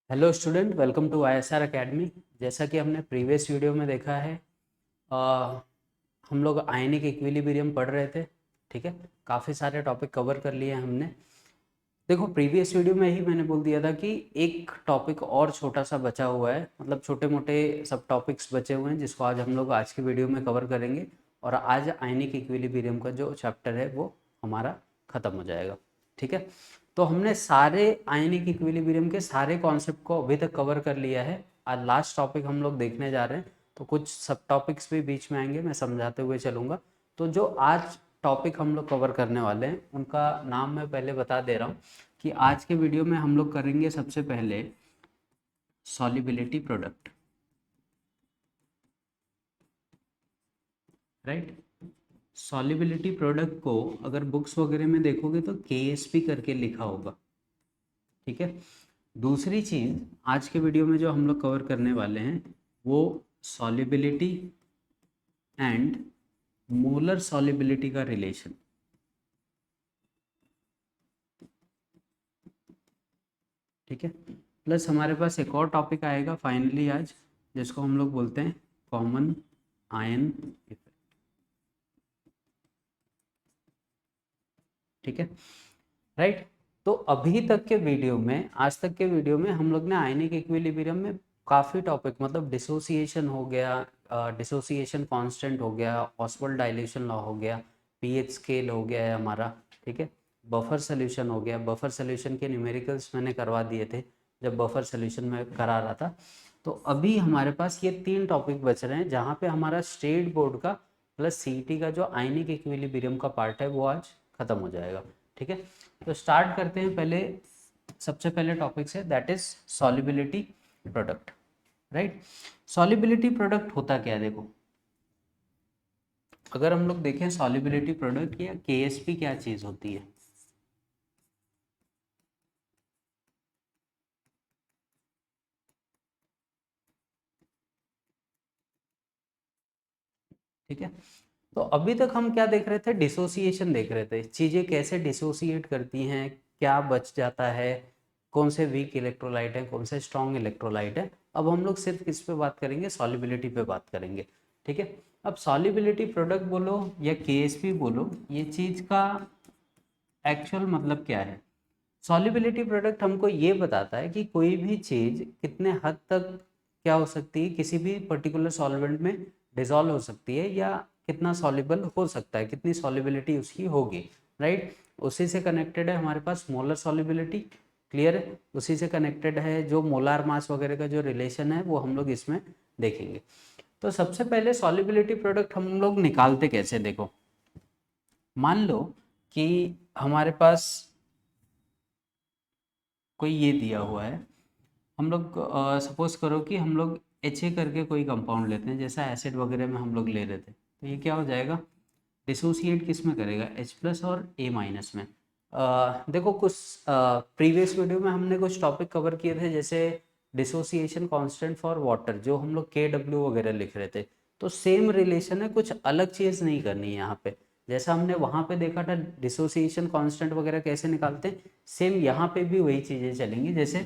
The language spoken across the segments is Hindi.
Hello student, welcome to ISR academy. जैसा कि हमने प्रीवियस वीडियो में देखा है, हम लोग आयनिक इक्विलिब्रियम पढ़ रहे थे। ठीक है, काफ़ी सारे टॉपिक कवर कर लिए हमने। देखो, प्रीवियस वीडियो में ही मैंने बोल दिया था कि एक टॉपिक और छोटा सा बचा हुआ है, मतलब छोटे मोटे सब टॉपिक्स बचे हुए हैं जिसको आज हम लोग आज की वीडियो में कवर करेंगे। और आज आयनिक इक्विलिब्रियम का जो चैप्टर है वो हमारा ख़त्म हो जाएगा। ठीक है, तो हमने सारे आयनिक इक्विलिब्रियम के सारे कॉन्सेप्ट को अभी तक कवर कर लिया है। आज लास्ट टॉपिक हम लोग देखने जा रहे हैं, तो कुछ सब टॉपिक्स भी बीच में आएंगे, मैं समझाते हुए चलूँगा। तो जो आज टॉपिक हम लोग कवर करने वाले हैं उनका नाम मैं पहले बता दे रहा हूँ कि आज के वीडियो में हम लोग करेंगे सबसे पहले solubility product. Right, solubility product को अगर बुक्स वगैरह में देखोगे तो केएसपी करके लिखा होगा। ठीक है, दूसरी चीज़ आज के वीडियो में जो हम लोग कवर करने वाले हैं वो सॉल्युबिलिटी एंड मोलर सॉल्युबिलिटी का रिलेशन। ठीक है, प्लस हमारे पास एक और टॉपिक आएगा फाइनली आज, जिसको हम लोग बोलते हैं कॉमन आयन इफेक्ट। ठीक है, राइट। तो अभी तक के वीडियो में, आज तक के वीडियो में हम लोग ने आयनिक इक्विलिब्रियम में काफ़ी टॉपिक, मतलब डिसोसिएशन हो गया, डिसोसिएशन कांस्टेंट हो गया, ऑसवाल्ड डाइल्यूशन लॉ हो गया, पीएच स्केल हो गया है हमारा। ठीक है, बफर सोल्यूशन हो गया। बफर सोल्यूशन के न्यूमेरिकल्स मैंने करवा दिए थे जब बफर सोल्यूशन में करा रहा था। तो अभी हमारे पास ये 3 टॉपिक बच रहे हैं जहाँ पे हमारा स्टेट बोर्ड का प्लस सीईटी का जो आयनिक इक्विलिब्रियम का पार्ट है वो आज खत्म हो जाएगा। ठीक है, तो स्टार्ट करते हैं। पहले सबसे पहले टॉपिक से, that is solubility product. Right, solubility product होता क्या है? देखो, अगर हम लोग देखें सॉल्युबिलिटी प्रोडक्ट या केएसपी क्या चीज होती है। ठीक है, तो अभी तक हम क्या देख रहे थे? डिसोसिएशन देख रहे थे, चीजें कैसे डिसोसिएट करती हैं, क्या बच जाता है, कौन से वीक इलेक्ट्रोलाइट है, कौन से स्ट्रॉन्ग इलेक्ट्रोलाइट है। अब हम लोग सिर्फ किस पे बात करेंगे? सॉल्युबिलिटी पे बात करेंगे। ठीक है, अब सॉल्युबिलिटी प्रोडक्ट बोलो या केएसपी बोलो, ये चीज का एक्चुअल मतलब क्या है? सॉल्युबिलिटी प्रोडक्ट हमको ये बताता है कि कोई भी चीज कितने हद तक क्या हो सकती है, किसी भी पर्टिकुलर सॉल्वेंट में डिसॉल्व हो सकती है, या कितना सॉल्युबल हो सकता है, कितनी सॉल्युबिलिटी उसकी होगी। राइट, उसी से कनेक्टेड है हमारे पास मोलर सॉल्युबिलिटी। क्लियर है, उसी से कनेक्टेड है जो मोलार मास वगैरह का जो रिलेशन है वो हम लोग इसमें देखेंगे। तो सबसे पहले सॉल्युबिलिटी प्रोडक्ट हम लोग निकालते कैसे? देखो, मान लो कि हमारे पास कोई ये दिया हुआ है, हम लोग सपोज करो कि हम लोग HA करके कोई कंपाउंड लेते हैं, जैसा एसिड वगैरह में हम लोग ले रहे थे। तो ये क्या हो जाएगा? डिसोसिएट किस में करेगा? H प्लस और A माइनस में। देखो, कुछ प्रीवियस वीडियो में हमने कुछ टॉपिक कवर किए थे, जैसे डिसोसिएशन कांस्टेंट फॉर वाटर, जो हम लोग KW वगैरह लिख रहे थे। तो सेम रिलेशन है, कुछ अलग चीज़ नहीं करनी है यहाँ पे। जैसा हमने वहाँ पे देखा था डिसोसिएशन कांस्टेंट वगैरह कैसे निकालते हैं, सेम यहाँ पे भी वही चीज़ें चलेंगी। जैसे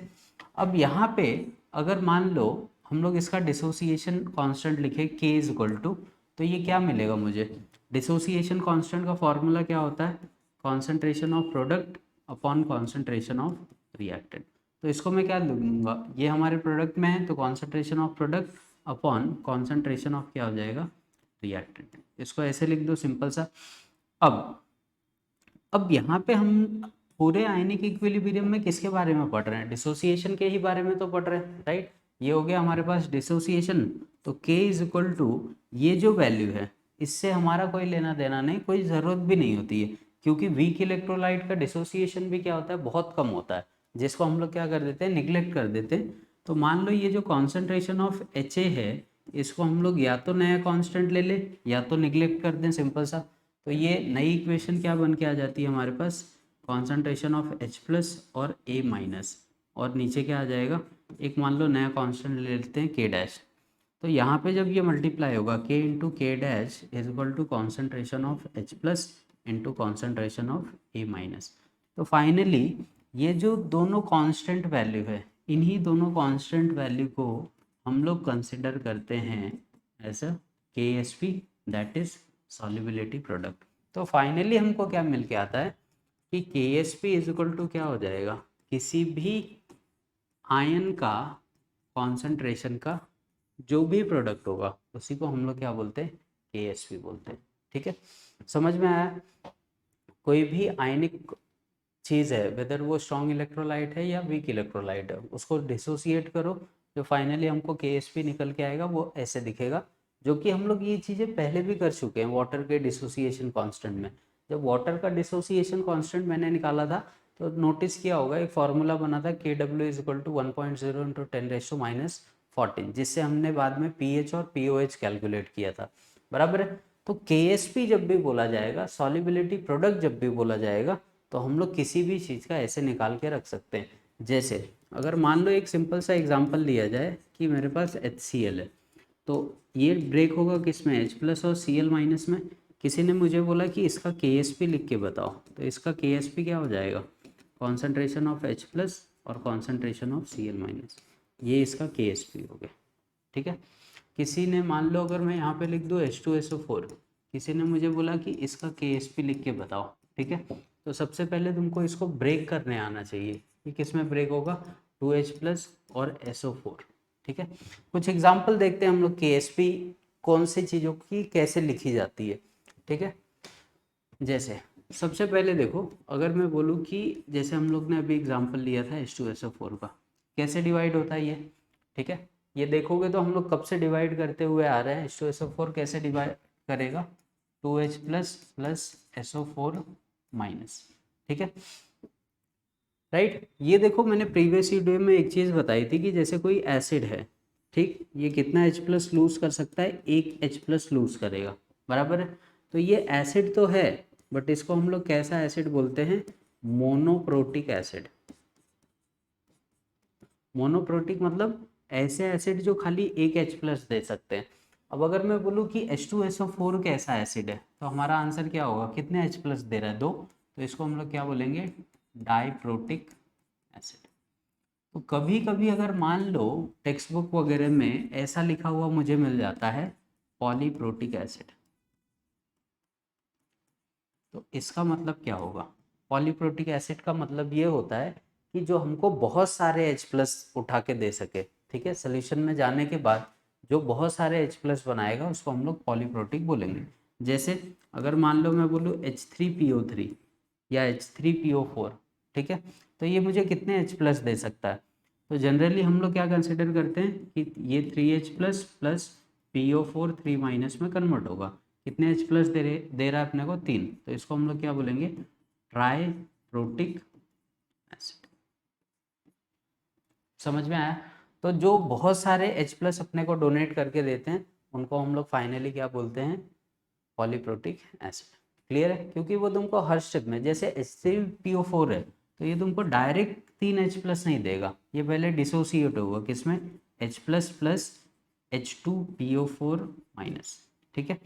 अब यहाँ पे अगर मान लो हम लोग इसका डिसोसिएशन कांस्टेंट लिखे K इज इक्वल टू, तो ये क्या मिलेगा मुझे? डिसोसिएशन कांस्टेंट का फॉर्मूला क्या होता है? Concentration of product upon concentration of reactant. तो इसको मैं क्या लूँगा? ये हमारे प्रोडक्ट में है तो concentration of product upon concentration of क्या हो जाएगा? रिएक्टेंट। इसको ऐसे लिख दो, सिंपल सा। अब यहाँ पे हम पूरे आयनिक इक्विलिब्रियम में किसके बारे में पढ़ रहे हैं? डिसोसिएशन के ही बारे में तो पढ़ रहे हैं। राइट, ये हो गया हमारे पास डिसोसिएशन। तो K इज इक्वल टू ये जो वैल्यू है, इससे हमारा कोई लेना देना नहीं, कोई ज़रूरत भी नहीं होती है, क्योंकि वीक इलेक्ट्रोलाइट का डिसोसिएशन भी क्या होता है? बहुत कम होता है, जिसको हम लोग क्या कर देते हैं? निग्लेक्ट कर देते हैं। तो मान लो ये जो कॉन्सेंट्रेशन ऑफ HA है, इसको हम लोग या तो नया कांस्टेंट ले ले या तो निग्लेक्ट कर दें, सिंपल सा। तो ये नई इक्वेशन क्या बन के आ जाती है हमारे पास? कॉन्सेंट्रेशन ऑफ H प्लस और A माइनस, और नीचे क्या आ जाएगा? एक मान लो नया कांस्टेंट ले लेते हैं K डैश। तो यहाँ पे जब ये मल्टीप्लाई होगा K into K dash is equal to concentration of H plus into concentration of A minus. तो फाइनली ये जो दोनों कांस्टेंट वैल्यू है, इन्हीं दोनों कांस्टेंट वैल्यू को हम लोग कंसिडर करते हैं as a KSP, that is solubility product. तो फाइनली हमको क्या मिल के आता है कि KSP इज इक्वल टू क्या हो जाएगा, किसी भी आयन का कॉन्सेंट्रेशन का जो भी प्रोडक्ट होगा उसी को हम लोग क्या बोलते हैं, KSP बोलते हैं। ठीक है, समझ में आया? कोई भी आयनिक चीज़ है, वेदर वो स्ट्रॉन्ग इलेक्ट्रोलाइट है या वीक इलेक्ट्रोलाइट है, उसको डिसोसिएट करो, जो फाइनली हमको KSP निकल के आएगा वो ऐसे दिखेगा। जो कि हम लोग ये चीज़ें पहले भी कर चुके हैं वाटर के डिसोसिएशन कांस्टेंट में। जब वाटर का डिसोसिएशन कांस्टेंट मैंने निकाला था तो नोटिस किया होगा एक फार्मूला बना था KW is equal to 1.0 into 10⁻⁴, जिससे हमने बाद में pH और pOH कैलकुलेट किया था, बराबर है। तो KSP जब भी बोला जाएगा, सॉल्युबिलिटी प्रोडक्ट जब भी बोला जाएगा, तो हम लोग किसी भी चीज़ का ऐसे निकाल के रख सकते हैं। जैसे अगर मान लो एक सिंपल सा एग्जांपल लिया जाए कि मेरे पास HCl है, तो ये ब्रेक होगा किस में, H+ और Cl- में। किसी ने मुझे बोला कि इसका KSP लिख के बताओ, तो इसका KSP क्या हो जाएगा, कॉन्सेंट्रेशन ऑफ H+ और कॉन्सेंट्रेशन ऑफ Cl-, ये इसका KSP हो गया। ठीक है, किसी ने मान लो अगर मैं यहाँ पे लिख दूँ H2SO4, किसी ने मुझे बोला कि इसका KSP लिख के बताओ। ठीक है, तो सबसे पहले तुमको इसको ब्रेक करने आना चाहिए कि किस में ब्रेक होगा, 2H+ और SO4। ठीक है, कुछ एग्जाम्पल देखते हैं हम लोग KSP कौन सी चीज़ों की कैसे लिखी जाती है। ठीक है, जैसे सबसे पहले देखो, अगर मैं बोलूँ कि जैसे हम लोग ने अभी एग्जांपल लिया था H2SO4 का, कैसे डिवाइड होता है ये। ठीक है, ये देखोगे तो हम लोग कब से डिवाइड करते हुए आ रहे हैं, H2SO4 कैसे डिवाइड करेगा, 2H+ प्लस SO4 माइनस। ठीक है, राइट। ये देखो मैंने प्रीवियस वीडियो में एक चीज़ बताई थी कि जैसे कोई एसिड है, ठीक, ये कितना H+ लूज कर सकता है, एक H+ लूज करेगा, बराबर है। तो ये एसिड तो है, बट इसको हम लोग कैसा एसिड बोलते हैं, मोनोप्रोटिक एसिड। मोनोप्रोटिक मतलब ऐसे एसिड जो खाली एक H+ दे सकते हैं। अब अगर मैं बोलूँ कि H2SO4 कैसा एसिड है, तो हमारा आंसर क्या होगा, कितने H+ दे रहा है, 2, तो इसको हम लोग क्या बोलेंगे, डाइप्रोटिक एसिड। तो कभी कभी अगर मान लो टेक्स्ट बुक वगैरह में ऐसा लिखा हुआ मुझे मिल जाता है पॉलीप्रोटिक एसिड, तो इसका मतलब क्या होगा, पॉलीप्रोटिक एसिड का मतलब ये होता है कि जो हमको बहुत सारे H+ उठा के दे सके। ठीक है, सोल्यूशन में जाने के बाद जो बहुत सारे H+ बनाएगा उसको हम लोग पॉलीप्रोटिक बोलेंगे। जैसे अगर मान लो मैं बोलूँ H3PO3 या H3PO4, ठीक है, तो ये मुझे कितने H+ दे सकता है। तो जनरली हम लोग क्या कंसिडर करते हैं कि ये 3H+ प्लस PO4 3- में कन्वर्ट होगा, कितने H+ दे रहा है अपने को, 3, तो इसको हम लोग क्या बोलेंगे, ट्राइप्रोटिक एसिड। समझ में आया? तो जो बहुत सारे H+ अपने को डोनेट करके देते हैं उनको हम लोग फाइनली क्या बोलते हैं, पॉलीप्रोटिक एसिड। क्लियर है? क्योंकि वो तुमको हर स्टेप में, जैसे H3PO4 है तो ये तुमको डायरेक्ट 3H+ नहीं देगा, ये पहले डिसोसिएट होगा किसमें, H+ प्लस H2PO4-। ठीक है,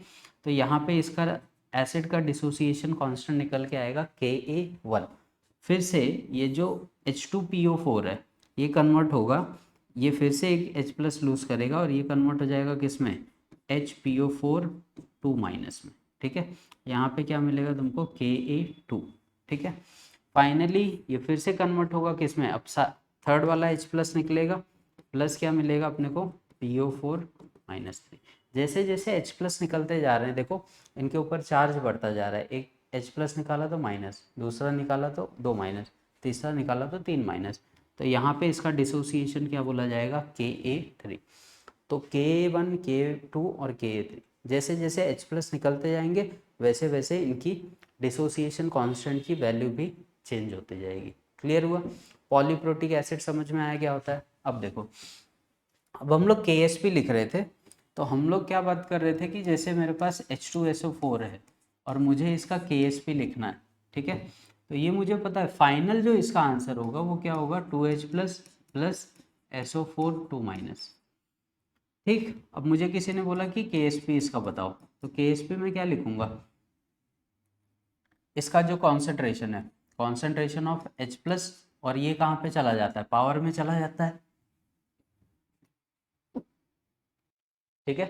तो यहाँ पे इसका एसिड का डिसोसिएशन कांस्टेंट निकल के आएगा Ka1। फिर से ये जो H2PO4 है ये कन्वर्ट होगा, ये फिर से एक H+ लूज करेगा और ये कन्वर्ट हो जाएगा किसमें, HPO4 2- में। ठीक है, यहाँ पे क्या मिलेगा तुमको, Ka2। ठीक है, फाइनली ये फिर से कन्वर्ट होगा किसमें, अब थर्ड वाला H+ निकलेगा, प्लस क्या मिलेगा अपने को, PO4-3। जैसे जैसे H+ निकलते जा रहे हैं देखो इनके ऊपर चार्ज बढ़ता जा रहा है, एक H+ निकाला तो माइनस, दूसरा निकाला तो 2 माइनस, तीसरा निकाला तो 3 माइनस, तो यहाँ पे इसका डिसोसिएशन क्या बोला जाएगा, Ka3। तो Ka1 Ka2 और Ka3 जैसे जैसे H+ निकलते जाएंगे वैसे वैसे इनकी डिसोसिएशन कांस्टेंट की वैल्यू भी चेंज होती जाएगी। क्लियर हुआ? पॉलीप्रोटिक एसिड समझ में आया क्या होता है? अब देखो, अब हम लोग KSP लिख रहे थे, तो हम लोग क्या बात कर रहे थे कि जैसे मेरे पास H2SO4 है और मुझे इसका KSP लिखना है। ठीक है, तो ये मुझे पता है फाइनल जो इसका आंसर होगा वो क्या होगा, 2H+ प्लस SO4-2-। ठीक, अब मुझे किसी ने बोला कि KSP इसका बताओ, तो KSP में क्या लिखूंगा, इसका जो कॉन्सेंट्रेशन है, कॉन्सेंट्रेशन ऑफ H+ और ये कहाँ पे चला जाता है, पावर में चला जाता है। ठीक है,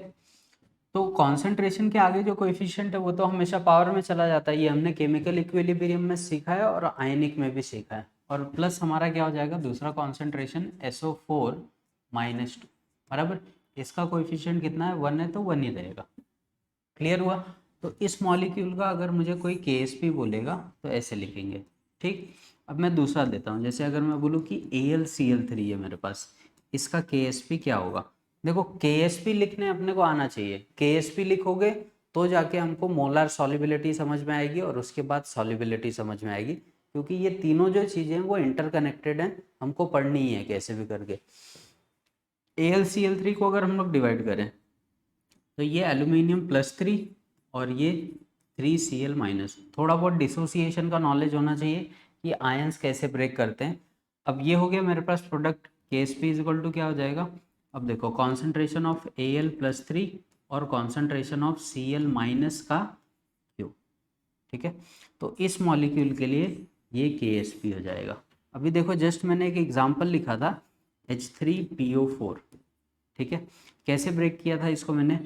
तो कॉन्सेंट्रेशन के आगे जो कोएफिशिएंट है वो तो हमेशा पावर में चला जाता है, ये हमने केमिकल इक्विलिब्रियम में सीखा है और आयनिक में भी सीखा है। और प्लस हमारा क्या हो जाएगा, दूसरा कॉन्सेंट्रेशन SO4 - 2, बराबर। इसका कोएफिशिएंट कितना है, 1 है, तो 1 ही रहेगा। क्लियर हुआ। तो इस मॉलिक्यूल का अगर मुझे कोई KSP बोलेगा तो ऐसे लिखेंगे। ठीक, अब मैं दूसरा देता हूँ, जैसे अगर मैं बोलूँ कि AlCl3 है मेरे पास, इसका KSP क्या होगा। देखो KSP लिखने अपने को आना चाहिए, KSP लिखोगे तो जाके हमको मोलर सॉल्युबिलिटी समझ में आएगी और उसके बाद सॉल्युबिलिटी समझ में आएगी, क्योंकि ये तीनों जो चीज़ें हैं वो इंटरकनेक्टेड हैं, हमको पढ़नी ही है कैसे भी करके। AlCl3 को अगर हम लोग डिवाइड करें तो ये एल्यूमिनियम +3 और ये 3Cl-। थोड़ा बहुत डिसोसिएशन का नॉलेज होना चाहिए कि आयंस कैसे ब्रेक करते हैं। अब ये हो गया मेरे पास प्रोडक्ट, KSP इक्वल टू क्या हो जाएगा। अब देखो कॉन्सेंट्रेशन ऑफ Al+3 और कॉन्सेंट्रेशन ऑफ Cl- का क्यूब। ठीक है, तो इस मॉलिक्यूल के लिए ये KSP हो जाएगा। अभी देखो जस्ट मैंने एक एग्जांपल लिखा था H3PO4। ठीक है, कैसे ब्रेक किया था इसको मैंने,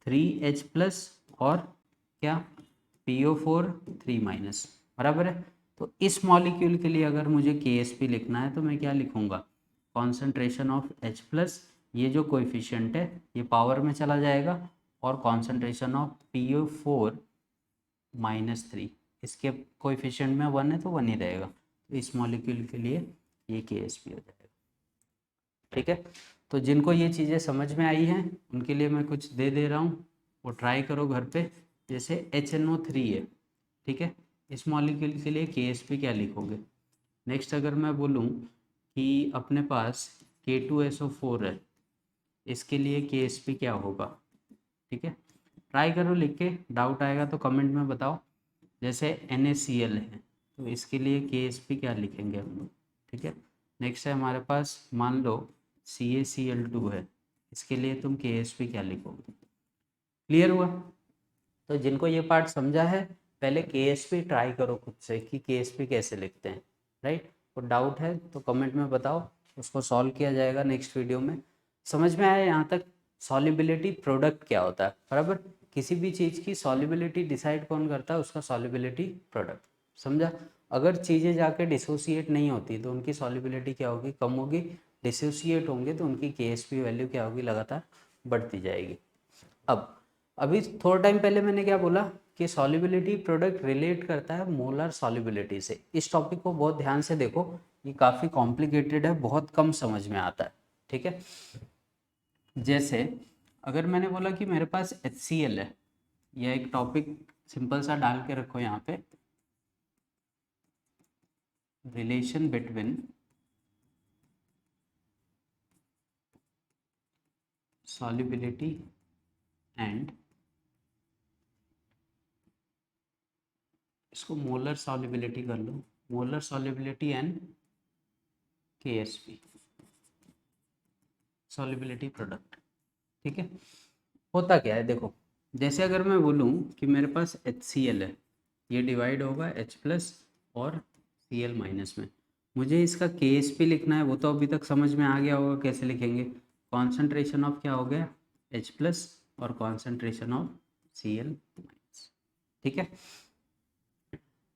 3H+ और क्या, PO4 3-, बराबर है। तो इस मॉलिक्यूल के लिए अगर मुझे KSP लिखना है तो मैं क्या लिखूंगा, कॉन्सेंट्रेशन ऑफ H+, ये जो कोएफिशिएंट है ये पावर में चला जाएगा, और कॉन्सेंट्रेशन ऑफ PO4-3, इसके कोएफिशिएंट में 1 है तो 1 ही रहेगा। तो इस मॉलिक्यूल के लिए ये KSP हो जाएगा। ठीक है, तो जिनको ये चीज़ें समझ में आई हैं उनके लिए मैं कुछ दे दे रहा हूँ, वो ट्राई करो घर पे। जैसे HNO3 है, ठीक है, इस मॉलिक्यूल के लिए KSP क्या लिखोगे। नेक्स्ट अगर मैं बोलूँ कि अपने पास K2SO4 है, इसके लिए KSP क्या होगा। ठीक है, ट्राई करो लिख के, डाउट आएगा तो कमेंट में बताओ। जैसे NaCl है तो इसके लिए KSP क्या लिखेंगे हम लोग। ठीक है, नेक्स्ट है हमारे पास मान लो CaCl2 है, इसके लिए तुम KSP क्या लिखोगे। क्लियर हुआ। तो जिनको ये पार्ट समझा है पहले KSP ट्राई करो खुद से कि KSP कैसे लिखते हैं, राइट। तो डाउट है तो कमेंट में बताओ, उसको सॉल्व किया जाएगा नेक्स्ट वीडियो में। समझ में आया यहाँ तक, सॉल्युबिलिटी प्रोडक्ट क्या होता है, बराबर। किसी भी चीज़ की सॉल्युबिलिटी डिसाइड कौन करता है, उसका सॉल्युबिलिटी प्रोडक्ट। समझा। अगर चीज़ें जाके डिसोसिएट नहीं होती तो उनकी सॉल्युबिलिटी क्या होगी, कम होगी। डिसोसिएट होंगे तो उनकी KSP वैल्यू क्या होगी, लगातार बढ़ती जाएगी। अब अभी थोड़ा टाइम पहले मैंने क्या बोला कि सॉल्युबिलिटी प्रोडक्ट रिलेट करता है मोलर सॉल्युबिलिटी से। इस टॉपिक को बहुत ध्यान से देखो, ये काफ़ी कॉम्प्लिकेटेड है, बहुत कम समझ में आता है। ठीक है, जैसे अगर मैंने बोला कि मेरे पास HCl है, यह एक टॉपिक सिंपल सा डाल के रखो यहाँ पे, रिलेशन बिटवीन सॉल्युबिलिटी एंड, इसको मोलर सॉल्युबिलिटी कर लो, molar solubility and KSP, solubility product. ठीक है, होता क्या है देखो, जैसे अगर मैं बोलूँ कि मेरे पास HCl है, ये डिवाइड होगा H+ और Cl- में, मुझे इसका KSP लिखना है, वो तो अभी तक समझ में आ गया होगा कैसे लिखेंगे। कॉन्सेंट्रेशन ऑफ क्या हो गया, H+ और कॉन्सेंट्रेशन ऑफ Cl-। ठीक है,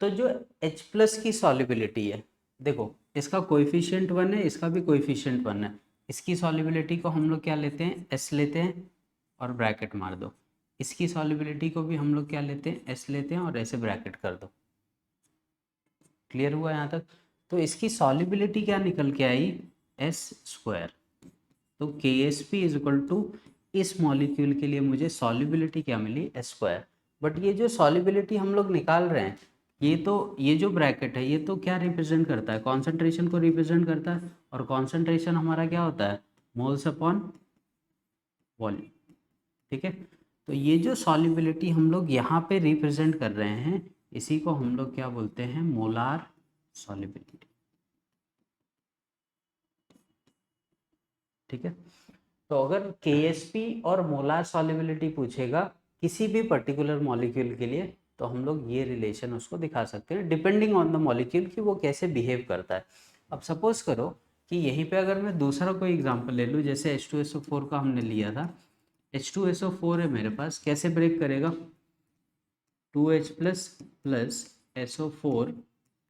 तो जो H+ की सॉल्युबिलिटी है, देखो इसका कोएफिशिएंट 1 है, इसका भी कोएफिशिएंट 1 है, इसकी सॉल्युबिलिटी को हम लोग क्या लेते हैं, S लेते हैं और ब्रैकेट मार दो। इसकी सॉल्युबिलिटी को भी हम लोग क्या लेते हैं, S लेते हैं और ऐसे ब्रैकेट कर दो। क्लियर हुआ यहाँ तक। तो इसकी सॉल्युबिलिटी क्या निकल के आई, S²। तो KSP इज इक्वल टू, इस मॉलिक्यूल के लिए मुझे सॉल्युबिलिटी क्या मिली, S²। बट ये जो सॉल्युबिलिटी हम लोग निकाल रहे हैं, ये जो ब्रैकेट है ये तो क्या रिप्रेजेंट करता है, कॉन्सेंट्रेशन को रिप्रेजेंट करता है, और कॉन्सेंट्रेशन हमारा क्या होता है, मोल्स अपॉन वॉल्यूम। ठीक है, तो ये जो सॉल्युबिलिटी हम लोग यहाँ पे रिप्रेजेंट कर रहे हैं, इसी को हम लोग क्या बोलते हैं, मोलार सॉल्युबिलिटी। ठीक है, तो अगर KSP और मोलार सॉल्युबिलिटी पूछेगा किसी भी पर्टिकुलर मॉलिक्यूल के लिए, तो हम लोग ये रिलेशन उसको दिखा सकते हैं डिपेंडिंग ऑन द मॉलिक्यूल कि वो कैसे बिहेव करता है। अब सपोज करो कि यहीं पे अगर मैं दूसरा कोई एग्जांपल ले लूँ, जैसे H2SO4 का हमने लिया था, H2SO4 है मेरे पास, कैसे ब्रेक करेगा, 2H plus plus SO4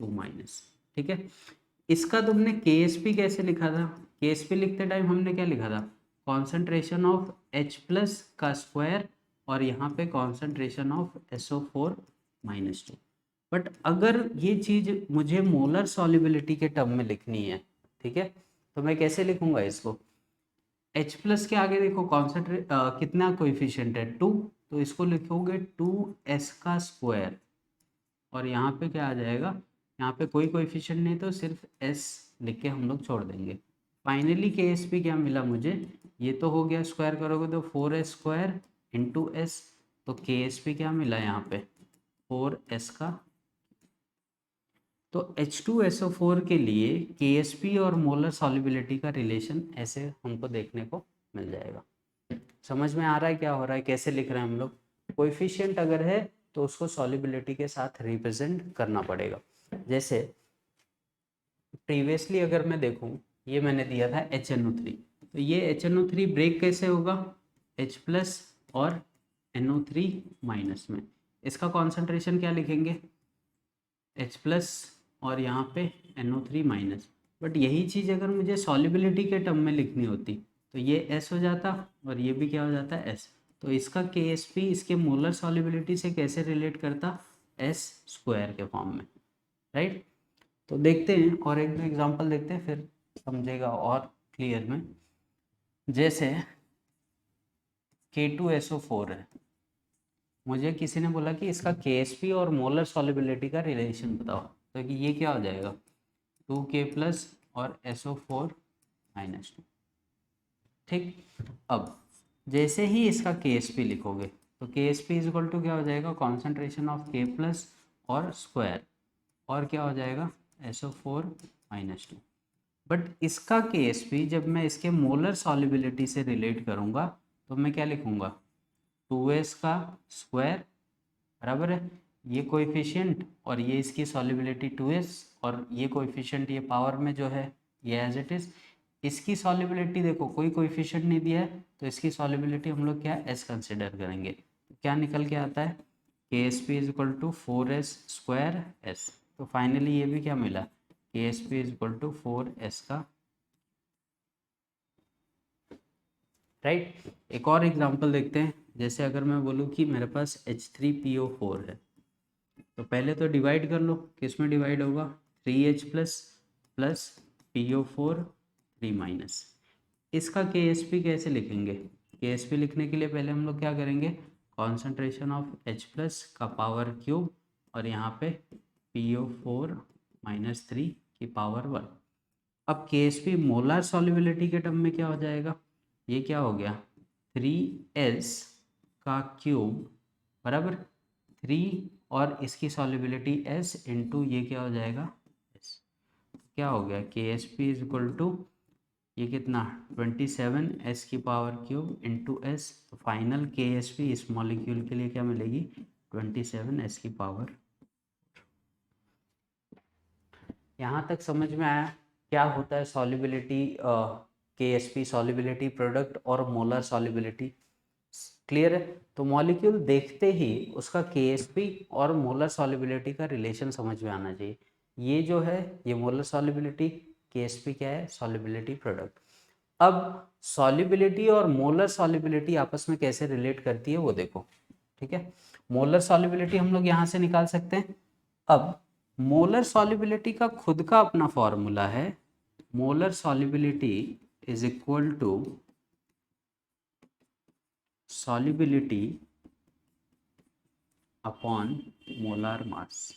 2 minus, ठीक है। इसका तुमने KSP कैसे लिखा था, KSP लिखते टाइम हमने क्या लिखा था, कॉन्सेंट्रेशन ऑफ H प्लस का स्क्वायर और यहाँ पे concentration of SO4 minus 2। But अगर ये चीज़ मुझे मोलर सॉल्युबिलिटी के टर्म में लिखनी है, ठीक है, तो मैं कैसे लिखूंगा इसको, H प्लस के आगे देखो कितना कोएफिशिएंट है 2, तो इसको लिखोगे 2s का स्क्वायर और यहाँ पे क्या आ जाएगा, यहाँ पे कोई कोएफिशिएंट नहीं तो सिर्फ s लिख के हम लोग छोड़ देंगे। फाइनली KSP क्या मिला मुझे, ये तो हो गया, स्क्वायर करोगे तो 4s स्क्वायर इंटू एस, तो KSP क्या मिला यहाँ पे 4s का। तो H2SO4 के लिए KSP और मोलर सॉल्युबिलिटी का रिलेशन ऐसे हमको देखने को मिल जाएगा। समझ में आ रहा है क्या हो रहा है, कैसे लिख रहे हैं हम लोग, कोएफिशिएंट अगर है तो उसको सॉल्युबिलिटी के साथ रिप्रेजेंट करना पड़ेगा। जैसे प्रीवियसली अगर मैं देखूं, ये मैंने दिया था HNO3, तो ये HNO3 ब्रेक कैसे होगा, H प्लस और NO3 माइनस में, इसका कॉन्सेंट्रेशन क्या लिखेंगे, H प्लस और यहाँ पे NO3 माइनस। बट यही चीज़ अगर मुझे सॉल्युबिलिटी के टर्म में लिखनी होती तो ये S हो जाता और ये भी क्या हो जाता है S। तो इसका KSP इसके मोलर सॉल्युबिलिटी से कैसे रिलेट करता, S स्क्वायर के फॉर्म में, राइट। तो देखते हैं और एक दो एग्जांपल देखते हैं, फिर समझेगा और क्लियर में। जैसे K2SO4 है, मुझे किसी ने बोला कि इसका KSP और मोलर सॉल्युबिलिटी का रिलेशन बताओ, तो कि ये क्या हो जाएगा 2K प्लस और SO4 माइनस 2, ठीक। अब जैसे ही इसका KSP लिखोगे तो KSP इज इक्वल टू क्या हो जाएगा, कॉन्सेंट्रेशन ऑफ K प्लस और स्क्वायर और क्या हो जाएगा SO4 माइनस 2। बट इसका KSP जब मैं इसके मोलर सॉल्युबिलिटी से रिलेट करूँगा तो मैं क्या लिखूँगा 2s का स्क्वायर बराबर है ये कोएफिशिएंट और ये इसकी सॉल्युबिलिटी 2s और ये कोएफिशिएंट ये पावर में जो है ये एज इट इज़। इसकी सॉल्युबिलिटी देखो कोई कोएफिशिएंट नहीं दिया है तो इसकी सॉल्युबिलिटी हम लोग क्या s कंसिडर करेंगे, तो क्या निकल के आता है KSP is equal to 4s square s। तो फाइनली ये भी क्या मिला KSP is equal to 4s का, राइट। एक और एग्जांपल देखते हैं। जैसे अगर मैं बोलूँ कि मेरे पास H3PO4 है, तो पहले तो डिवाइड कर लो, किस में डिवाइड होगा 3H plus plus PO4 3 minus. इसका KSP कैसे लिखेंगे, KSP लिखने के लिए पहले हम लोग क्या करेंगे कॉन्सेंट्रेशन ऑफ H प्लस का पावर क्यूब और यहाँ पे PO4 माइनस 3 की पावर 1। अब KSP मोलर सॉल्युबिलिटी के टर्म में क्या हो जाएगा, ये क्या हो गया 3s का क्यूब बराबर 3 और इसकी सॉल्युबिलिटी s इंटू ये क्या हो जाएगा s। क्या हो गया KSP इज इक्वल टू ये कितना 27s की पावर क्यूब इंटू s। तो फाइनल KSP इस मॉलिक्यूल के लिए क्या मिलेगी 27s की पावर। यहाँ तक समझ में आया क्या होता है सॉल्युबिलिटी, KSP सॉल्युबिलिटी प्रोडक्ट और मोलर सॉल्युबिलिटी, क्लियर है। तो मॉलिक्यूल देखते ही उसका KSP और मोलर सॉल्युबिलिटी का रिलेशन समझ में आना चाहिए। ये जो है ये मोलर सॉल्युबिलिटी, KSP क्या है सॉल्युबिलिटी प्रोडक्ट। अब सॉल्युबिलिटी और मोलर सॉल्युबिलिटी आपस में कैसे रिलेट करती है वो देखो, ठीक है। मोलर सॉल्युबिलिटी हम लोग यहाँ से निकाल सकते हैं। अब मोलर सॉल्युबिलिटी का खुद का अपना फॉर्मूला है, molar solubility is equal to solubility upon molar mass.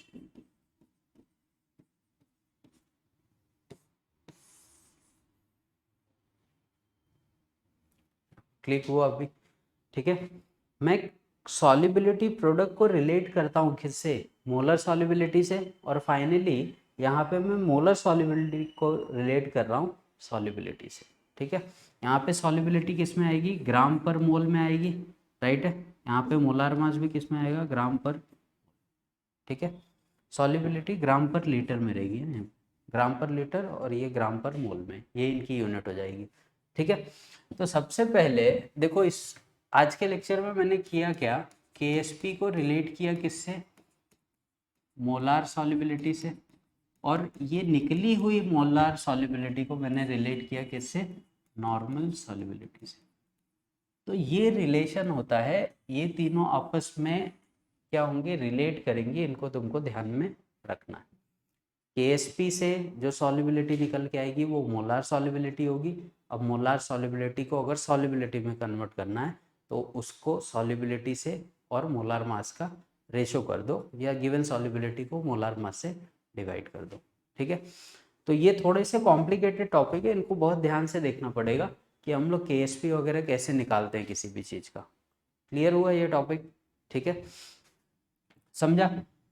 Click हुआ अभी, ठीक है। मैं सॉल्युबिलिटी प्रोडक्ट को रिलेट करता हूँ किससे, मोलर सॉल्युबिलिटी से, और फाइनली यहाँ पे मैं मोलर सॉल्युबिलिटी को रिलेट कर रहा हूँ सॉल्युबिलिटी से, ठीक है। यहाँ पे सॉल्युबिलिटी किस में आएगी ग्राम पर मोल में आएगी, राइट है। यहाँ पे मोलर मास भी किस में आएगा ग्राम पर, ठीक है। सॉल्युबिलिटी ग्राम पर लीटर में रहेगी ना, ग्राम पर लीटर और ये ग्राम पर मोल में, ये इनकी यूनिट हो जाएगी। ठीक है, तो सबसे पहले देखो इस आज के लेक्चर में मैंने किया क्या, केएसपी को रिलेट किया किससे, मोलार सॉल्युबिलिटी से, और ये निकली हुई मोलार सॉल्युबिलिटी को मैंने रिलेट किया किससे, नॉर्मल सॉल्युबिलिटी से। तो ये रिलेशन होता है, ये तीनों आपस में क्या होंगे, रिलेट करेंगे, इनको तुमको ध्यान में रखना है। केएसपी से जो सॉल्युबिलिटी निकल के आएगी वो मोलार सॉल्युबिलिटी होगी। अब मोलार सॉल्युबिलिटी को अगर सॉल्युबिलिटी में कन्वर्ट करना है तो उसको सॉल्युबिलिटी से और मोलार मास का रेशो कर दो, या गिवन सॉल्युबिलिटी को मोलार मास से डिवाइड कर दो। ठीक है, तो ये थोड़े से कॉम्प्लिकेटेड टॉपिक है, इनको बहुत ध्यान से देखना पड़ेगा कि हम लोग केएसपी वगैरह कैसे निकालते हैं किसी भी चीज़ का। क्लियर हुआ ये टॉपिक? ठीक है, समझा?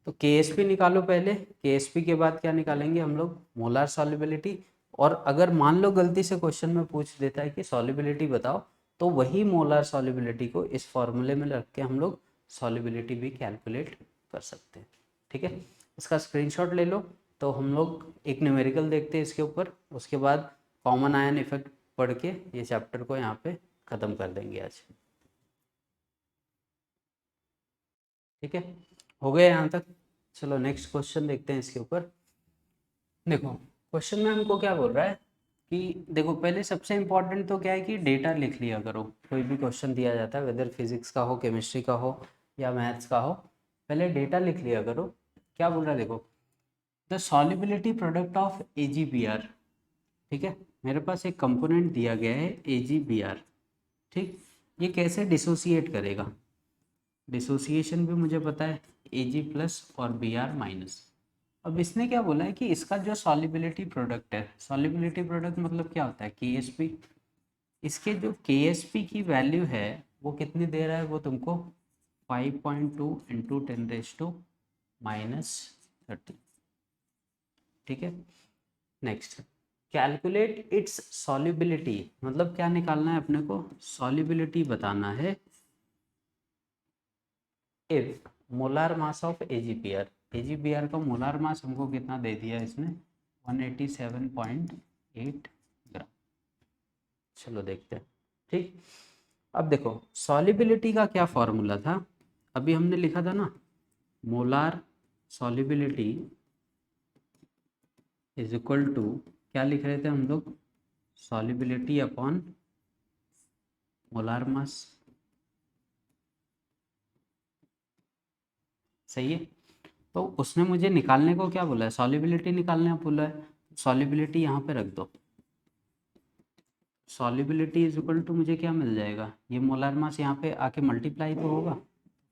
तो केएसपी निकालो पहले, केएसपी के बाद क्या निकालेंगे हम लोग, मोलार सॉल्युबिलिटी। और अगर मान लो गलती से क्वेश्चन में पूछ देता है कि सॉल्युबिलिटी बताओ, तो वही मोलार सॉल्युबिलिटी को इस फॉर्मूले में रख के हम लोग सॉल्युबिलिटी भी कैलकुलेट कर सकते हैं। ठीक है, इसका स्क्रीनशॉट ले लो। तो हम लोग एक न्यूमेरिकल देखते हैं इसके ऊपर, उसके बाद कॉमन आयन इफेक्ट पढ़ के ये चैप्टर को यहाँ पे ख़त्म कर देंगे आज। ठीक है, हो गया यहाँ तक? चलो नेक्स्ट क्वेश्चन देखते हैं इसके ऊपर। देखो क्वेश्चन में हमको क्या बोल रहा है कि देखो पहले सबसे इम्पोर्टेंट तो क्या है कि डेटा लिख लिया करो। कोई भी क्वेश्चन दिया जाता है, वेदर फिजिक्स का हो, केमिस्ट्री का हो या मैथ्स का हो, पहले डेटा लिख लिया करो। क्या बोल रहा है देखो, the solubility product of AgBr। ठीक है, मेरे पास एक कंपोनेंट दिया गया है AgBr। ठीक, ये कैसे डिसोसिएट करेगा, डिसोसिएशन भी मुझे पता है, Ag प्लस और Br माइनस। अब इसने क्या बोला है कि इसका जो सॉल्युबिलिटी प्रोडक्ट है, सॉल्युबिलिटी प्रोडक्ट मतलब क्या होता है, KSP। इसके जो KSP की वैल्यू है वो कितनी दे रहा है, वो तुमको 5.2 इंटू 10⁻⁻30। ठीक है, नेक्स्ट कैलकुलेट इट्स सॉल्युबिलिटी, मतलब क्या निकालना है अपने को, सॉल्युबिलिटी बताना है if molar mass of AgBr का मोलार मास हमको कितना दे दिया इसने, 187.8 ग्राम। चलो देखते हैं। ठीक, अब देखो सॉल्युबिलिटी का क्या फॉर्मूला था, अभी हमने लिखा था ना, molar solubility is equal to, क्या लिख रहे थे हम लोग, सॉल्युबिलिटी अपॉन मोलार मास। सही है, तो उसने मुझे निकालने को क्या बोला है, सॉल्युबिलिटी निकालने को बोला है। सॉल्युबिलिटी यहाँ पे रख दो, सॉल्युबिलिटी इज इक्वल टू मुझे क्या मिल जाएगा, ये मोलार मास यहाँ पे आके मल्टीप्लाई तो होगा,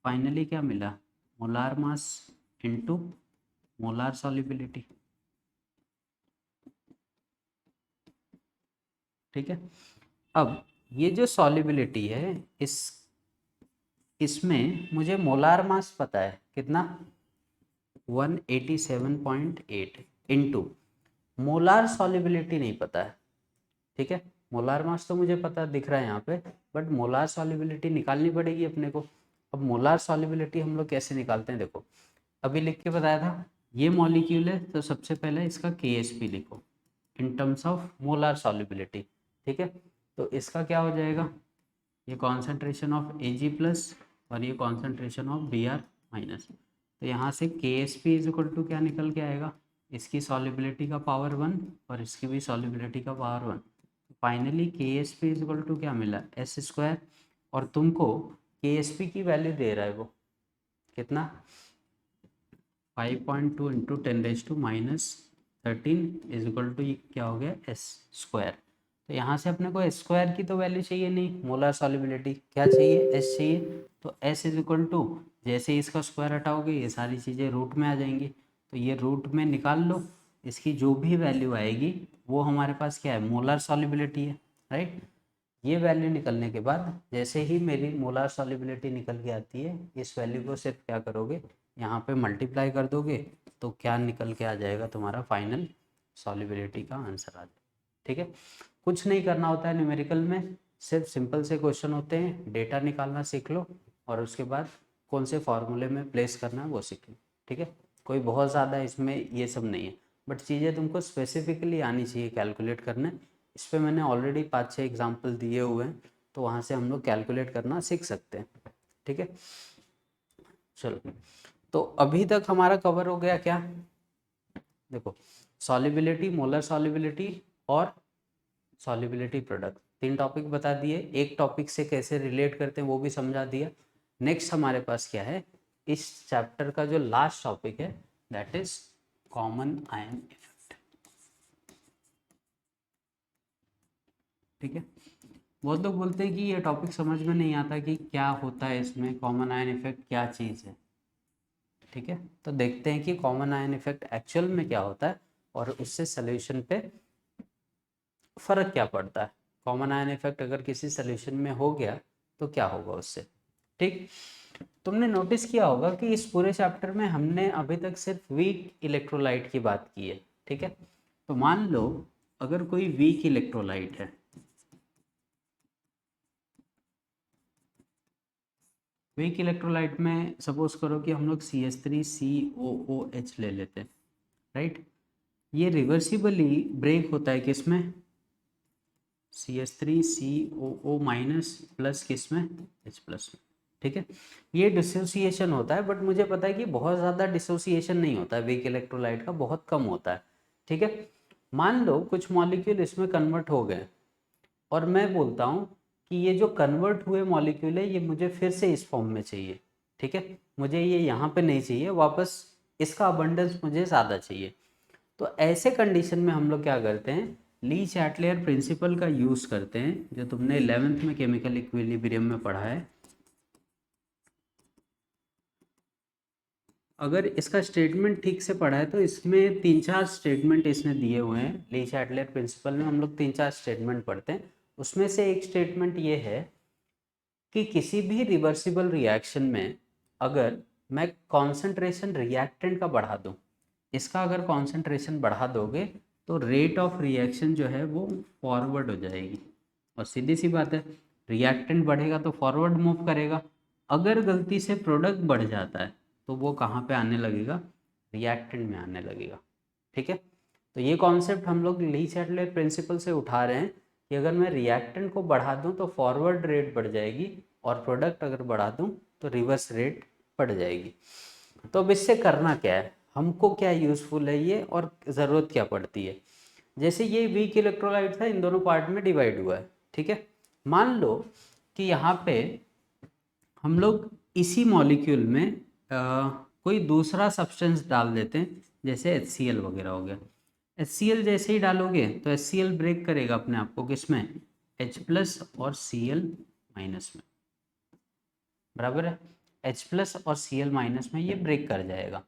फाइनली क्या मिला, molar mass into molar solubility. ठीक है, अब ये जो सॉल्युबिलिटी है इसमें मुझे मोलार मास पता है कितना, 187.8 इंटू मोलार सॉल्युबिलिटी नहीं पता है। ठीक है, मोलार मास तो मुझे पता दिख रहा है यहाँ पे, बट मोलार सॉल्युबिलिटी निकालनी पड़ेगी अपने को। अब मोलार सॉल्युबिलिटी हम लोग कैसे निकालते हैं, देखो अभी लिख के बताया था, ये मॉलिक्यूल है तो सबसे पहले इसका KSP लिखो in terms of molar solubility. ठीक है, तो इसका क्या हो जाएगा, ये कॉन्सेंट्रेशन ऑफ Ag प्लस और ये कॉन्सेंट्रेशन ऑफ Br माइनस। तो यहाँ से KSP इज इक्वल टू क्या निकल के आएगा, इसकी सॉल्युबिलिटी का पावर 1 और इसकी भी सॉल्युबिलिटी का power 1। Finally KSP is equal to क्या मिला, S²। और तुमको KSP की वैल्यू दे रहा है वो कितना, 5.2 इंटू 10⁻⁻13 इज इक्वल टू क्या हो गया, S²। तो यहाँ से अपने को S² की तो वैल्यू चाहिए नहीं, मोलर सॉल्युबिलिटी क्या चाहिए, S चाहिए। तो S इज इक्वल टू, जैसे ही इसका स्क्वायर हटाओगे ये सारी चीज़ें रूट में आ जाएंगी, तो ये रूट में निकाल लो, इसकी जो भी वैल्यू आएगी वो हमारे पास क्या है, मोलर सॉल्युबिलिटी है, राइट। ये वैल्यू निकलने के बाद जैसे ही मेरी मोलार सॉल्युबिलिटी निकल के आती है, इस वैल्यू को सिर्फ क्या करोगे, यहाँ पे मल्टीप्लाई कर दोगे, तो क्या निकल के आ जाएगा, तुम्हारा फाइनल सॉल्युबिलिटी का आंसर आ जाएगा। ठीक है, कुछ नहीं करना होता है न्यूमेरिकल में, सिर्फ सिंपल से क्वेश्चन होते हैं, डेटा निकालना सीख लो और उसके बाद कौन से फॉर्मूले में प्लेस करना है वो सीख लो। ठीक है, कोई बहुत ज़्यादा इसमें ये सब नहीं है। बट चीज़ें तुमको स्पेसिफिकली आनी चाहिए कैलकुलेट करने। इस पर मैंने ऑलरेडी 5-6 एग्जाम्पल दिए हुए हैं, तो वहाँ से हम लोग कैलकुलेट करना सीख सकते हैं। ठीक है, चलो तो अभी तक हमारा कवर हो गया क्या? देखो, सॉल्युबिलिटी, मोलर सॉल्युबिलिटी और सॉल्युबिलिटी प्रोडक्ट, 3 टॉपिक बता दिए। एक टॉपिक से कैसे रिलेट करते हैं वो भी समझा दिया। नेक्स्ट हमारे पास क्या है, इस चैप्टर का जो लास्ट टॉपिक है that is common ion effect. ठीक है, बहुत लोग बोलते हैं कि ये टॉपिक समझ में नहीं आता कि क्या होता है इसमें, कॉमन आयन इफेक्ट क्या चीज़ है। ठीक है, तो देखते हैं कि कॉमन आयन इफेक्ट एक्चुअल में क्या होता है और उससे सोल्यूशन पे फर्क क्या पड़ता है। कॉमन आयन इफेक्ट अगर किसी सोल्यूशन में हो गया तो क्या होगा उससे। ठीक, तुमने नोटिस किया होगा कि इस पूरे चैप्टर में हमने अभी तक सिर्फ वीक इलेक्ट्रोलाइट की बात की है। ठीक है, तो मान लो अगर कोई वीक इलेक्ट्रोलाइट है, वीक इलेक्ट्रोलाइट में सपोज करो कि हम लोग CH3COOH ले लेते हैं, राइट। ये रिवर्सिबली ब्रेक होता है किसमें, CH3COO माइनस प्लस किसमें, H प्लस में। ठीक है, ये डिसोसिएशन होता है, बट मुझे पता है कि बहुत ज़्यादा डिसोसिएशन नहीं होता है वीक इलेक्ट्रोलाइट का, बहुत कम होता है। ठीक है, मान लो कुछ मॉलिक्यूल इसमें कन्वर्ट हो गए और मैं बोलता हूँ कि ये जो कन्वर्ट हुए मॉलिक्यूल है ये मुझे फिर से इस फॉर्म में चाहिए। ठीक है, मुझे ये यहाँ पे नहीं चाहिए वापस, इसका अबंडेंस मुझे ज़्यादा चाहिए। तो ऐसे कंडीशन में हम लोग क्या करते हैं, ली चैटलेयर प्रिंसिपल का यूज़ करते हैं, जो तुमने 11th में केमिकल इक्विलिब्रियम में पढ़ा है। अगर इसका स्टेटमेंट ठीक से पढ़ा है तो इसमें 3-4 स्टेटमेंट इसने दिए हुए हैं। ली चैटलेयर प्रिंसिपल में हम लोग 3-4 स्टेटमेंट पढ़ते हैं, उसमें से एक स्टेटमेंट ये है कि किसी भी रिवर्सिबल रिएक्शन में अगर मैं कॉन्सेंट्रेशन रिएक्टेंट का बढ़ा दूं, इसका अगर कॉन्सेंट्रेशन बढ़ा दोगे तो रेट ऑफ रिएक्शन जो है वो फॉरवर्ड हो जाएगी। और सीधी सी बात है, रिएक्टेंट बढ़ेगा तो फॉरवर्ड मूव करेगा। अगर गलती से प्रोडक्ट बढ़ जाता है तो वो कहाँ पे आने लगेगा, रिएक्टेंट में आने लगेगा। ठीक है, तो ये कॉन्सेप्ट हम लोग ली चैटलेयर प्रिंसिपल से उठा रहे हैं कि अगर मैं रिएक्टेंट को बढ़ा दूं तो फॉरवर्ड रेट बढ़ जाएगी और प्रोडक्ट अगर बढ़ा दूं तो रिवर्स रेट बढ़ जाएगी। तो अब इससे करना क्या है, हमको क्या यूज़फुल है ये और ज़रूरत क्या पड़ती है। जैसे ये वीक इलेक्ट्रोलाइट था, इन दोनों पार्ट में डिवाइड हुआ है। ठीक है, मान लो कि यहाँ पे हम लोग इसी मॉलिक्यूल में कोई दूसरा सब्सटेंस डाल देते हैं, जैसे HCl वगैरह हो गया। HCl जैसे ही डालोगे तो HCl ब्रेक करेगा अपने आप को किसमें, H प्लस और Cl माइनस में, बराबर है। H प्लस और Cl माइनस में ये ब्रेक कर जाएगा।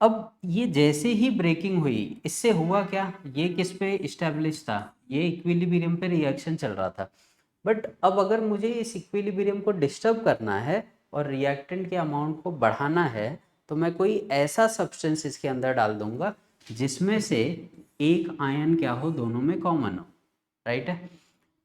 अब ये जैसे ही ब्रेकिंग हुई, इससे हुआ क्या, ये किस पे इस्टेब्लिश था, ये इक्विलिब्रियम पे रिएक्शन चल रहा था। बट अब अगर मुझे इस इक्विलिब्रियम को डिस्टर्ब करना है और रिएक्टेंट के अमाउंट को बढ़ाना है तो मैं कोई ऐसा सब्सटेंस इसके अंदर डाल दूंगा जिसमें से एक आयन क्या हो, दोनों में कॉमन हो, राइट है।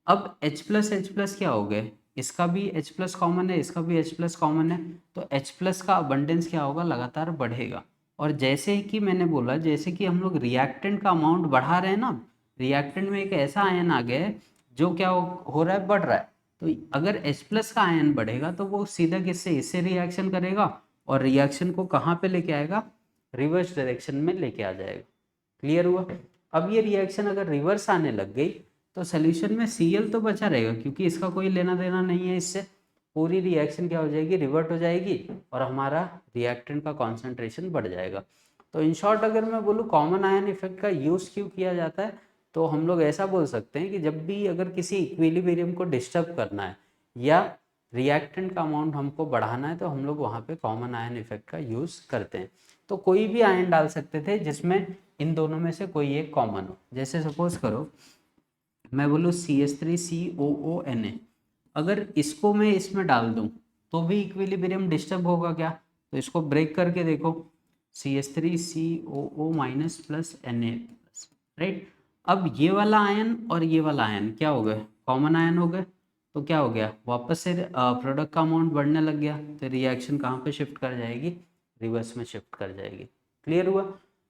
अब H प्लस क्या हो गए, इसका भी H प्लस कॉमन है, इसका भी H प्लस कॉमन है, तो H प्लस का अबंडेंस क्या होगा, लगातार बढ़ेगा। और जैसे कि मैंने बोला, जैसे कि हम लोग रिएक्टेंट का अमाउंट बढ़ा रहे हैं ना, रिएक्टेंट में एक ऐसा आयन आ गया है जो क्या हो रहा है, बढ़ रहा है। तो अगर H प्लस का आयन बढ़ेगा तो वो सीधा किससे, इससे रिएक्शन करेगा और रिएक्शन को कहाँ पे लेके आएगा, रिवर्स डायरेक्शन में लेके आ जाएगा। क्लियर हुआ। अब ये रिएक्शन अगर रिवर्स आने लग गई तो सोल्यूशन में Cl तो बचा रहेगा, क्योंकि इसका कोई लेना देना नहीं है इससे। पूरी रिएक्शन क्या हो जाएगी, रिवर्ट हो जाएगी और हमारा रिएक्टेंट का कॉन्सेंट्रेशन बढ़ जाएगा। तो इन शॉर्ट अगर मैं बोलूँ कॉमन आयन इफेक्ट का यूज़ क्यों किया जाता है, तो हम लोग ऐसा बोल सकते हैं कि जब भी अगर किसी इक्विलिब्रियम को डिस्टर्ब करना है या रिएक्टेंट का अमाउंट हमको बढ़ाना है तो हम लोग वहाँ पे कॉमन आयन इफेक्ट का यूज़ करते हैं। तो कोई भी आयन डाल सकते थे जिसमें इन दोनों में से कोई एक कॉमन हो। जैसे सपोज करो मैं बोलूँ CH3COONA, अगर इसको मैं इसमें डाल दूं तो भी इक्विलिब्रियम डिस्टर्ब होगा क्या, तो इसको ब्रेक करके देखो, CH3COO minus plus Na plus, right. अब ये वाला आयन और ये वाला आयन क्या हो गए, कॉमन आयन हो गए। तो क्या हो गया, वापस से प्रोडक्ट का अमाउंट बढ़ने लग गया, तो रिएक्शन कहाँ पे शिफ्ट कर जाएगी, रिवर्स में शिफ्ट कर जाएगी। क्लियर हुआ।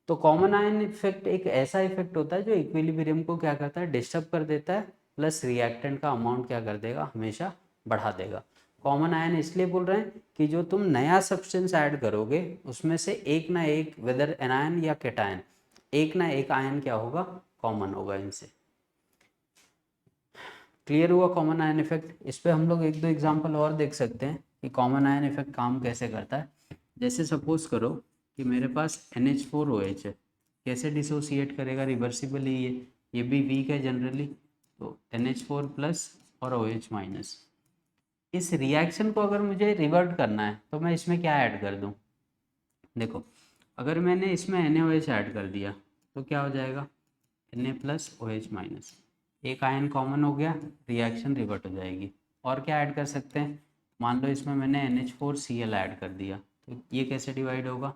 तो कॉमन आयन इफेक्ट एक ऐसा इफेक्ट होता है जो इक्विलिब्रियम को क्या करता है, डिस्टर्ब कर देता है, प्लस रिएक्टेंट का अमाउंट क्या कर देगा, हमेशा बढ़ा देगा। कॉमन आयन इसलिए बोल रहे हैं कि जो तुम नया सब्सटेंस ऐड करोगे उसमें से एक ना एक, वेदर एनायन या केटायन, एक ना एक आयन क्या होगा, कॉमन होगा इनसे। क्लियर हुआ कॉमन आयन इफेक्ट। इस पे हम लोग एक दो एग्जांपल और देख सकते हैं कि कॉमन आयन इफेक्ट काम कैसे करता है। जैसे सपोज करो कि मेरे पास NH4OH है, कैसे डिसोसिएट करेगा, रिवर्सिबली ये भी वीक है जनरली, तो NH4 प्लस और OH माइनस। इस रिएक्शन को अगर मुझे रिवर्ट करना है तो मैं इसमें क्या ऐड कर दूं, देखो अगर मैंने इसमें NaOH ऐड कर दिया तो क्या हो जाएगा, Na प्लस OH माइनस, एक आयन कॉमन हो गया, रिएक्शन रिवर्ट हो जाएगी। और क्या ऐड कर सकते हैं, मान लो इसमें मैंने NH4Cl ऐड कर दिया तो ये कैसे डिवाइड होगा,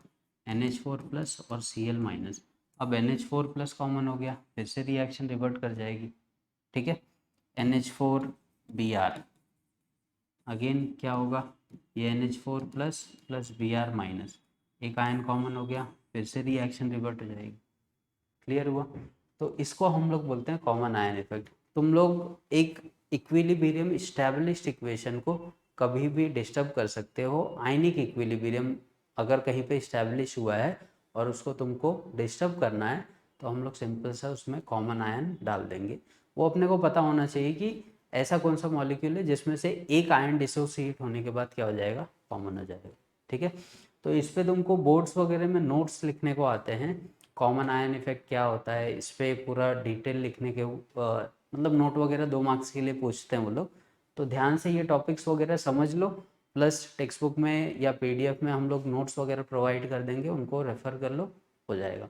NH4 प्लस और Cl माइनस। अब NH4 प्लस कॉमन हो गया, फिर से रिएक्शन रिवर्ट कर जाएगी, ठीक है। NH4Br, अगेन क्या होगा, ये NH4 plus plus Br minus, एक आयन कॉमन हो गया, फिर से रिएक्शन रिवर्ट हो जाएगी। क्लियर हुआ। तो इसको हम लोग बोलते हैं कॉमन आयन इफेक्ट। तुम लोग एक इक्विलिब्रियम स्टैब्लिश्ड इक्वेशन को कभी भी डिस्टर्ब कर सकते हो। आयनिक इक्विलिब्रियम अगर कहीं पे इस्टेब्लिश हुआ है और उसको तुमको डिस्टर्ब करना है तो हम लोग सिंपल सा उसमें कॉमन आयन डाल देंगे। वो अपने को पता होना चाहिए कि ऐसा कौन सा मॉलिक्यूल है जिसमें से एक आयन डिसोसिएट होने के बाद क्या हो जाएगा, कॉमन हो जाएगा, ठीक है। तो इस पे तुमको बोर्ड्स वगैरह में नोट्स लिखने को आते हैं, कॉमन आयन इफेक्ट क्या होता है, इस पर पूरा डिटेल लिखने के मतलब नोट वगैरह 2 मार्क्स के लिए पूछते हैं वो लोग। तो ध्यान से ये टॉपिक्स वगैरह समझ लो, प्लस टेक्स्ट बुक में या PDF में हम लोग नोट्स वगैरह प्रोवाइड कर देंगे, उनको रेफ़र कर लो, हो जाएगा।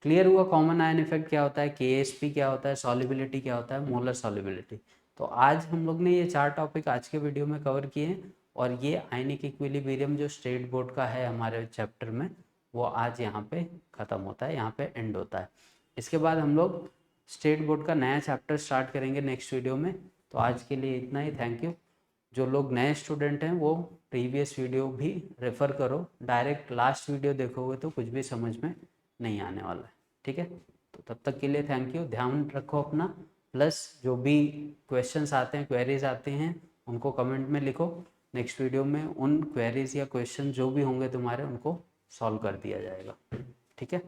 क्लियर हुआ कॉमन आयन इफेक्ट क्या होता है, KSP क्या होता है, सॉल्युबिलिटी क्या होता है, मोलर सॉल्युबिलिटी। तो आज हम लोग ने ये 4 टॉपिक आज के वीडियो में कवर किए हैं और ये आयनिक इक्विलिब्रियम जो स्टेट बोर्ड का है हमारे चैप्टर में, वो आज यहाँ पे ख़त्म होता है, यहाँ पे एंड होता है। इसके बाद हम लोग स्टेट बोर्ड का नया चैप्टर स्टार्ट करेंगे नेक्स्ट वीडियो में। तो आज के लिए इतना ही, थैंक यू। जो लोग नए स्टूडेंट हैं वो प्रीवियस वीडियो भी रेफ़र करो, डायरेक्ट लास्ट वीडियो देखोगे तो कुछ भी समझ में नहीं आने वाला है, ठीक है। तो तब तक के लिए थैंक यू, ध्यान रखो अपना, प्लस जो भी क्वेश्चंस आते हैं, क्वेरीज आते हैं, उनको कमेंट में लिखो। नेक्स्ट वीडियो में उन क्वेरीज या क्वेश्चन जो भी होंगे तुम्हारे उनको सॉल्व कर दिया जाएगा, ठीक है।